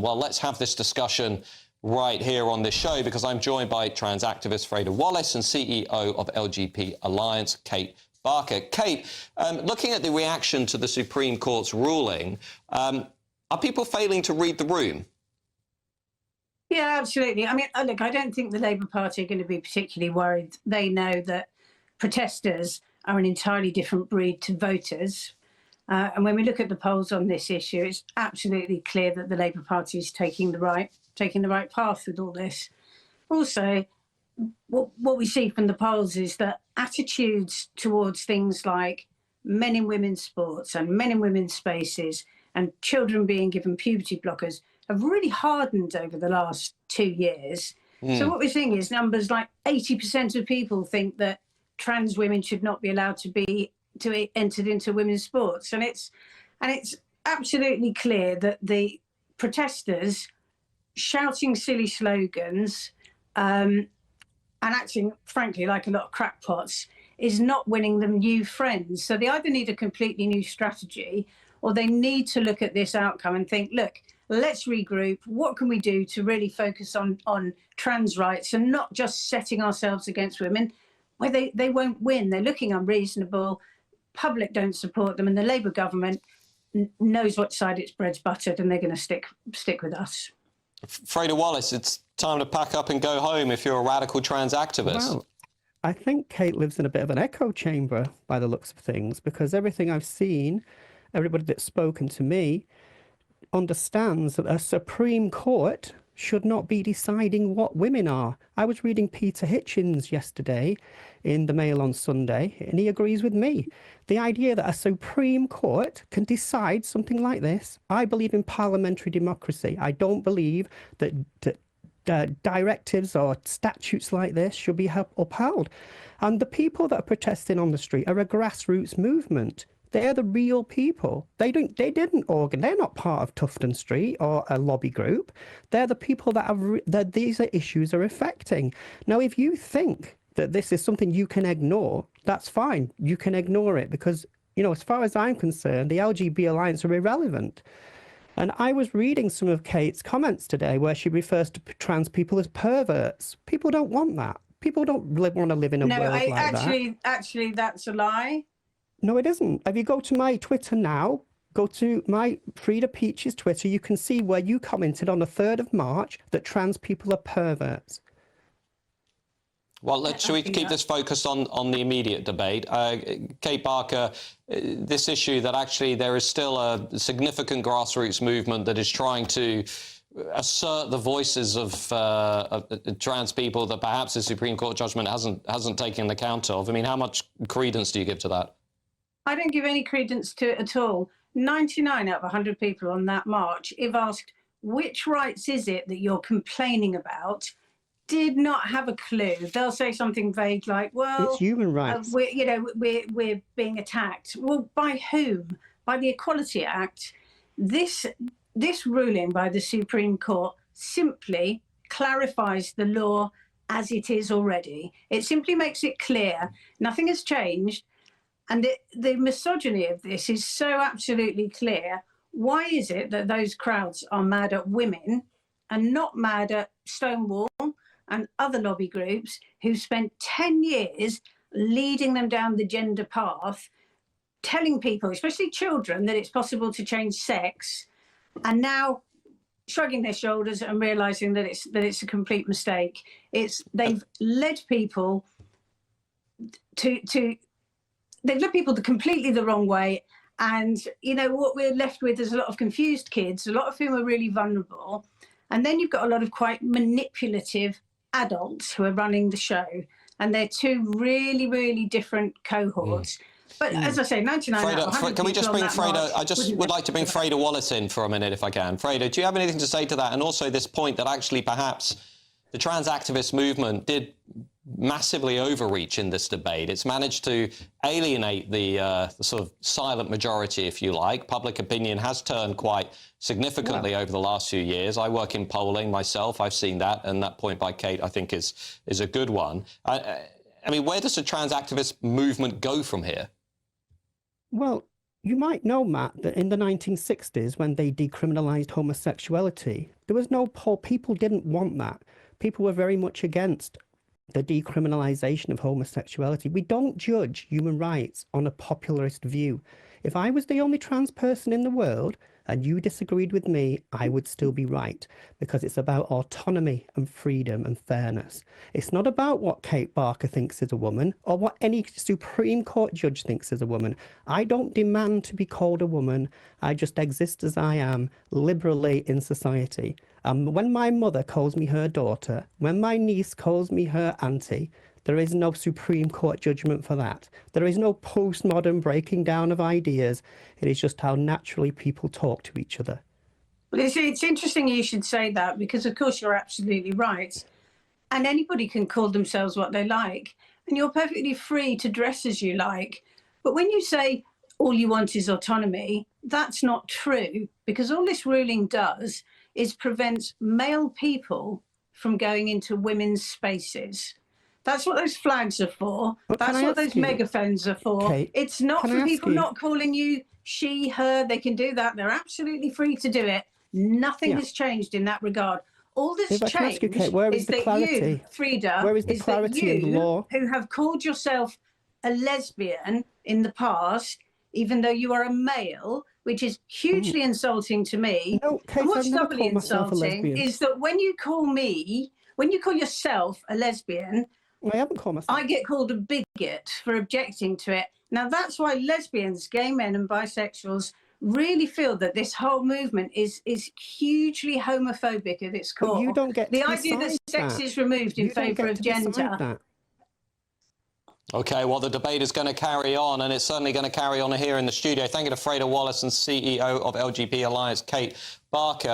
Well, let's have this discussion right here on this show, because I'm joined by trans activist Freda Wallace and CEO of LGB Alliance, Kate Barker. Kate, looking at the reaction to the Supreme Court's ruling, are people failing to read the room? Yeah, absolutely. I mean, look, I don't think the Labour Party are going to be particularly worried. They know that protesters are an entirely different breed to voters. And when we look at the polls on this issue, it's absolutely clear that the Labour Party is taking the right path with all this. Also, what we see from the polls is that attitudes towards things like men in women's sports and men in women's spaces and children being given puberty blockers have really hardened over the last 2 years. So what we're seeing is numbers like 80% of people think that trans women should not be allowed to be entered into women's sports, and it's absolutely clear that the protesters shouting silly slogans and acting, frankly, like a lot of crackpots is not winning them new friends. So they either need a completely new strategy, or they need to look at this outcome and think, look, let's regroup. What can we do to really focus on trans rights and not just setting ourselves against women where they won't win? They're looking unreasonable. Public don't support them, and the Labour government knows what side its bread's buttered, and they're going to stick with us. Freda Wallace, it's time to pack up and go home if you're a radical trans activist. Well, I think Kate lives in a bit of an echo chamber by the looks of things, because everything I've seen, everybody that's spoken to me, understands that a Supreme Court should not be deciding what women are. I was reading Peter Hitchens yesterday in the Mail on Sunday, and he agrees with me. The idea that a Supreme Court can decide something like this, I believe in parliamentary democracy. I don't believe that directives or statutes like this should be upheld. And the people that are protesting on the street are a grassroots movement. They're the real people. They're not part of Tufton Street or a lobby group. They're the people that these issues are affecting. Now, if you think that this is something you can ignore, that's fine. You can ignore it because, you know, as far as I'm concerned, the LGB Alliance are irrelevant. And I was reading some of Kate's comments today where she refers to trans people as perverts. People don't want that. People don't want to live in a world like that. Actually, that's a lie. No, it isn't. If you go to my Twitter now, go to my Freda Peach's Twitter, you can see where you commented on the 3rd of March that trans people are perverts. Well, should we keep this focused on the immediate debate? Kate Barker, this issue that actually there is still a significant grassroots movement that is trying to assert the voices of trans people that perhaps the Supreme Court judgment hasn't taken account of. I mean, how much credence do you give to that? I don't give any credence to it at all. 99 out of 100 people on that march, if asked, which rights is it that you're complaining about, did not have a clue. They'll say something vague like, well, it's human rights. We're being attacked. Well, by whom? By the Equality Act. This ruling by the Supreme Court simply clarifies the law as it is already. It simply makes it clear nothing has changed. And the misogyny of this is so absolutely clear. Why is it that those crowds are mad at women and not mad at Stonewall and other lobby groups who spent 10 years leading them down the gender path, telling people, especially children, that it's possible to change sex, and now shrugging their shoulders and realizing that it's a complete mistake? They've led people they've led people completely the wrong way. And, you know, what we're left with is a lot of confused kids, a lot of whom are really vulnerable. And then you've got a lot of quite manipulative adults who are running the show. And they're two really, really different cohorts. But as I say, 99 out of 100 can we just bring Freda? I just would like to bring Freda Freda Wallace in for a minute, if I can. Freda, do you have anything to say to that? And also this point that actually perhaps the trans activist movement did massively overreach in this debate. It's managed to alienate the sort of silent majority, if you like. Public opinion has turned quite significantly over the last few years. I work in polling myself. I've seen that, and that point by Kate, I think, is a good one. I mean, where does the trans activist movement go from here? Well, you might know, Matt, that in the 1960s, when they decriminalised homosexuality, There was no poll. People didn't want that. People were very much against the decriminalisation of homosexuality. We don't judge human rights on a popularist view. If I was the only trans person in the world and you disagreed with me, I would still be right, because it's about autonomy and freedom and fairness. It's not about what Kate Barker thinks is a woman or what any Supreme Court judge thinks is a woman. I don't demand to be called a woman. I just exist as I am, liberally in society. When my mother calls me her daughter, when my niece calls me her auntie, there is no Supreme Court judgment for that. There is no postmodern breaking down of ideas. It is just how naturally people talk to each other. Well, it's interesting you should say that, because, of course, you're absolutely right. And anybody can call themselves what they like. And you're perfectly free to dress as you like. But when you say all you want is autonomy, that's not true, because all this ruling does is prevents male people from going into women's spaces. That's what those flags are for. But that's what those megaphones are for. Kate, it's not for people not calling you she, her. They can do that. They're absolutely free to do it. Nothing has changed in that regard. All that's changed you, Kate, where is the that clarity? you, Freda, where is the clarity in the law? Who have called yourself a lesbian in the past, even though you are a male, which is hugely insulting to me. No, Kate, and what's I've never doubly called myself a insulting lesbian. is that when you call yourself a lesbian, I haven't called myself. I get called a bigot for objecting to it. Now, that's why lesbians, gay men and bisexuals really feel that this whole movement is hugely homophobic at its core. But you don't get the to idea that sex is removed in favour of gender. Okay, well, the debate is going to carry on, and it's certainly going to carry on here in the studio. Thank you to Freda Wallace and CEO of LGB Alliance, Kate Barker.